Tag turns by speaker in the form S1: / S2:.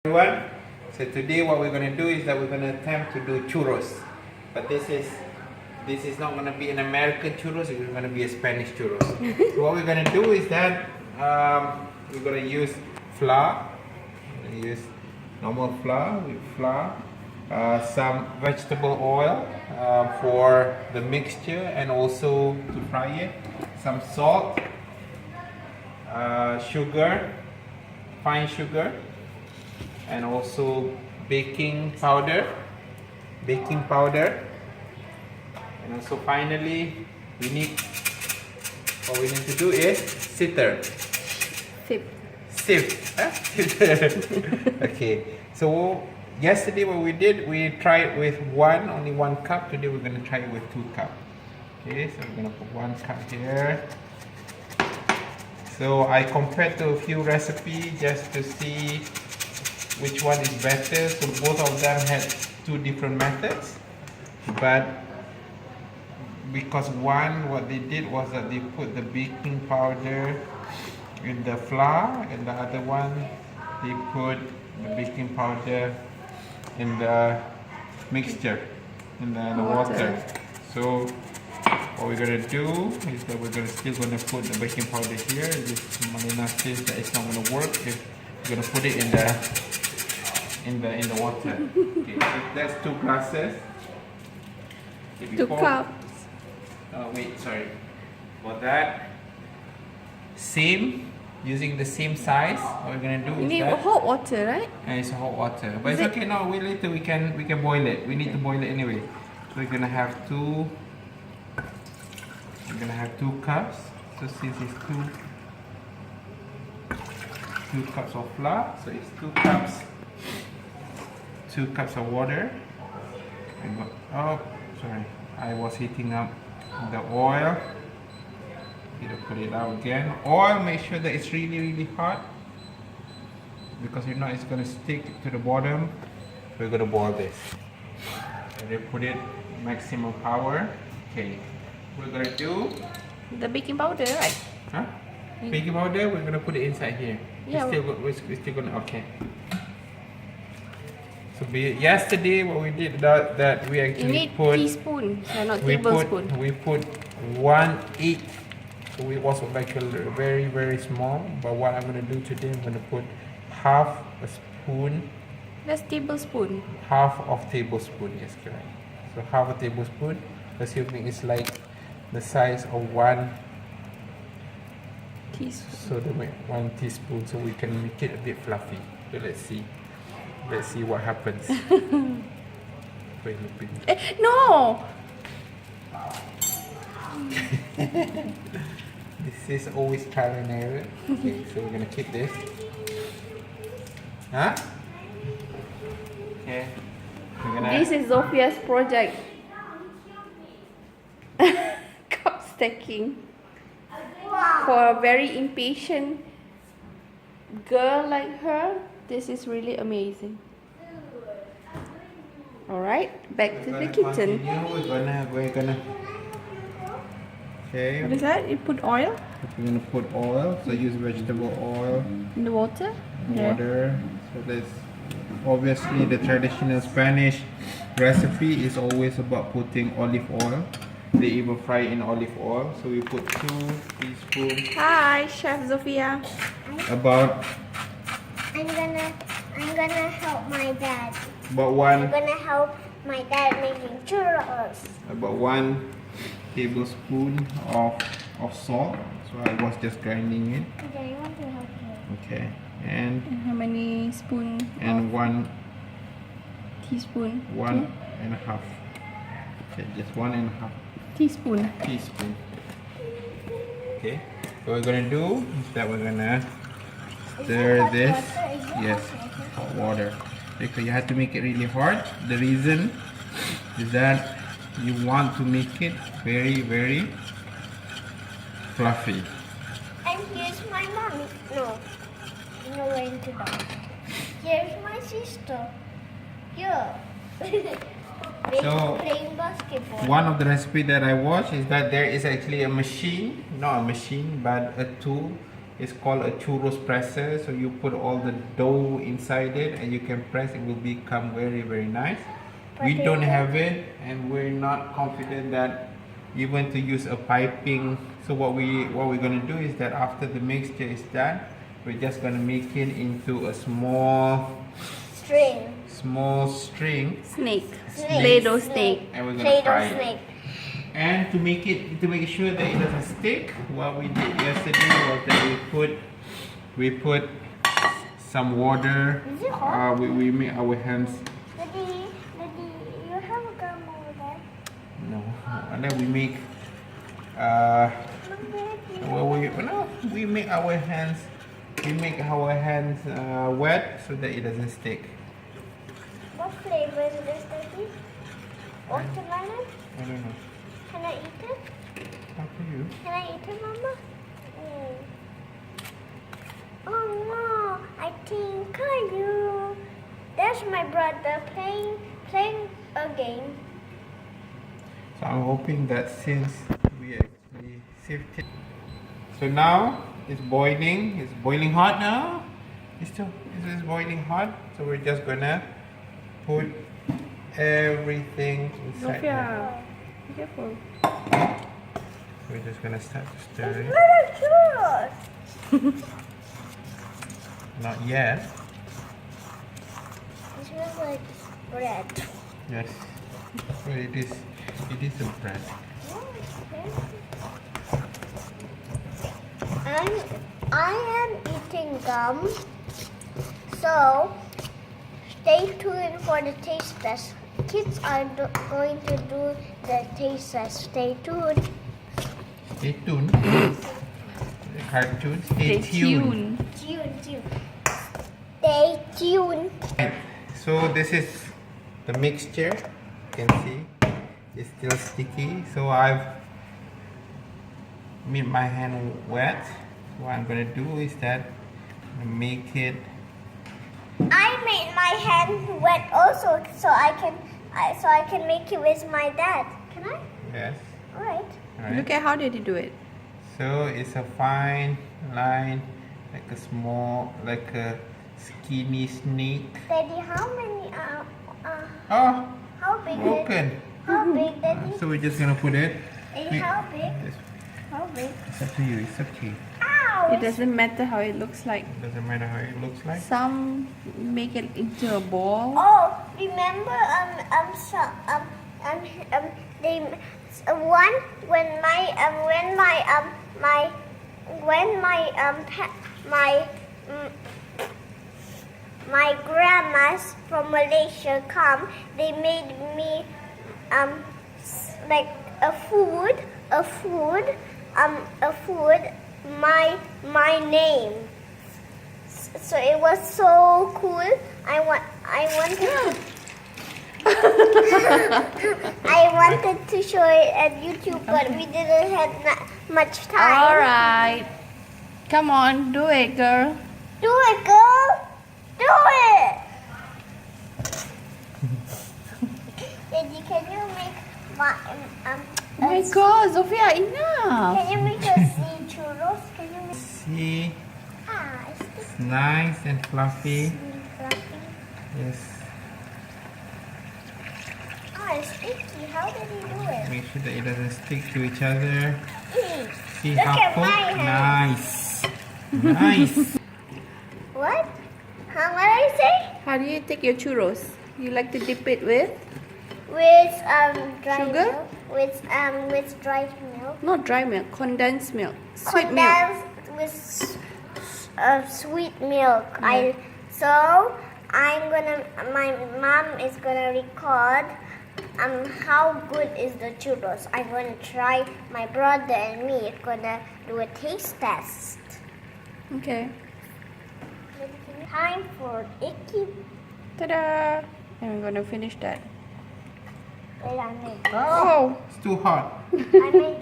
S1: Everyone, so today what we're going to do is that we're going to attempt to do churros, but this is not going to be an American churros, it's going to be a Spanish churros. So what we're going to do is that we're going to use flour. We're going to use normal flour with flour, some vegetable oil for the mixture and also to fry it, some salt, sugar, fine sugar, and also baking powder, and also finally what we need to do is sieve. Okay, so yesterday what we did, we tried with only one cup. Today we're going to try it with 2 cups. Okay, so we're going to put 1 cup here. So I compared to a few recipes just to see which one is better. So both of them had 2 different methods, but because one, what they did was that they put the baking powder in the flour, and the other one they put the baking powder in the mixture, in the water. So what we're gonna do is that we're still gonna put the baking powder here. This Malina says that it's not gonna work if we're gonna put it in the water. Okay, so that's 2 glasses. Okay,
S2: 2 cups.
S1: Wait, sorry. For that, using the same size, what we're gonna do
S2: You
S1: is
S2: need
S1: that
S2: hot water, right?
S1: and it's hot water. But it's okay. No, wait, later we can boil it. We need to boil it anyway. So we're gonna have 2. We're gonna have 2 cups. So since it's 2 cups of flour, so it's 2 cups. 2 cups of water. I was heating up the oil. Put it out again. Oil, make sure that it's really hot, because if not it's going to stick to the bottom. We're going to boil this. And then put it maximum power. Okay, we're going to do
S2: the baking powder, right?
S1: Huh? Baking powder, we're going to put it inside here.
S2: Yeah.
S1: We're still going to, okay. So yesterday what we did that we actually
S2: you need
S1: put
S2: teaspoon, not tablespoon.
S1: We put 1/8. So it was like a very small. But what I'm gonna do today, I'm gonna put half a spoon.
S2: That's tablespoon.
S1: Half of tablespoon, yes, correct. So half a tablespoon, assuming it's like the size of 1
S2: teaspoon.
S1: So they make 1 teaspoon, so we can make it a bit fluffy. So let's see what happens.
S2: No!
S1: This is always trial and error. Okay, so we're gonna keep this. Huh? Okay.
S2: This is Zofia's project. Cup stacking. For a very impatient girl like her, this is really amazing. Alright, back to the kitchen.
S1: We're gonna. Okay.
S2: What is that? You put oil
S1: We're gonna put oil. So use vegetable oil.
S2: in the water?
S1: Water. So that's obviously the traditional Spanish recipe is always about putting olive oil. They even fry in olive oil. So we put 2 teaspoons.
S2: Hi, Chef Zofia.
S3: I'm gonna help my dad.
S1: About
S3: I'm gonna help my dad making churros.
S1: About 1 tablespoon of salt. So I was just grinding it.
S3: Okay, I want to help you.
S1: Okay, and
S2: How many spoon?
S1: and 1
S2: Teaspoon.
S1: 1.5. Okay, just 1.5
S2: Teaspoon.
S1: teaspoon. Okay, so what we're gonna do is that we're gonna stir this. Yes, hot water. Because you have to make it really hard. The reason is that you want to make it very fluffy.
S3: And here's my mommy. No, going to die. Here's my sister. Here.
S1: So,
S3: Playing basketball.
S1: one of the recipe that I watched is that there is actually a machine, not a machine, but a tool It's called a churros presser. So you put all the dough inside it and you can press. It will become very, very nice. We don't have it, and we're not confident that even to use a piping. So what we're gonna do is that after the mixture is done, we're just gonna make it into a small string,
S2: Snake.
S3: Snake.
S2: Play-Doh snake.
S1: and we're gonna
S3: Play-Doh
S1: fry it.
S3: snake.
S1: And to make sure that it doesn't stick, what we did yesterday was that we put some water.
S3: Is it hot?
S1: We make our hands.
S3: Daddy, you have a gum over there.
S1: No, and then we make. We make our hands. We make our hands wet so that it doesn't stick.
S3: What flavor is this, Daddy? Watermelon?
S1: I don't know.
S3: Can I eat it?
S1: Up to you.
S3: Can I eat it, Mama? Oh no, I think I do. There's my brother playing a game.
S1: So I'm hoping that since we actually saved it. So now it's boiling. It's boiling hot now. It's boiling hot. So we're just gonna put everything inside there.
S2: Sophia, be careful.
S1: We're just gonna start to stir
S3: It's
S1: it.
S3: not a churros.
S1: Not yet.
S3: It smells like bread.
S1: Yes. Well, it is a bread.
S3: I am eating gum, so stay tuned for the taste test. Kids are going to do the taste test. Stay tuned.
S1: Stay tuned. Cartoon. Stay tuned.
S3: Stay tuned.
S1: Right. So this is the mixture. You can see it's still sticky. So I've made my hand wet. What I'm gonna do is that make it.
S3: I made my hand wet also, so I can make it with my dad. Can I?
S1: Yes.
S3: All right.
S1: All right.
S2: Look at how did he do it.
S1: So it's a fine line, like a skinny snake.
S3: Daddy, how many?
S1: Oh,
S3: How big?
S1: broken.
S3: How big, Daddy?
S1: So we're just gonna put it.
S3: Daddy,
S1: Wait.
S3: how big?
S1: It's
S3: How big?
S1: it's up to you. It's okay.
S3: Ow!
S2: It doesn't matter how it looks like.
S1: Doesn't matter how it looks like.
S2: Some make it into a ball.
S3: Oh, remember they one when my grandmas from Malaysia come, they made me like a food my name. So it was so cool. I wanted to show it at YouTube, but we didn't have much time.
S2: Alright. Come on, do it, girl.
S3: Do it, girl. Do it. Daddy, can you make my
S2: Oh my god, Sophia, enough.
S3: Can you make a churros? Can you make?
S1: See,
S3: It's
S1: it's nice and fluffy.
S3: fluffy.
S1: Yes.
S3: It's sticky. How did he do it?
S1: Make sure that it doesn't stick to each other. See
S3: Look
S1: how
S3: at
S1: cooked?
S3: my hand.
S1: Nice. Nice.
S3: What? What did I say?
S2: How do you take your churros? You like to dip it with?
S3: With dry
S2: Sugar?
S3: milk. With dry milk.
S2: Not dry milk, condensed milk. Sweet milk.
S3: Condensed with sweet milk.
S2: Yeah.
S3: My mom is gonna record how good is the churros. I'm gonna try. My brother and me are gonna do a taste test.
S2: Okay.
S3: Time for icky.
S2: Ta-da! And we're gonna finish that.
S3: Wait, I made.
S2: Oh!
S1: It's too hot.
S3: I made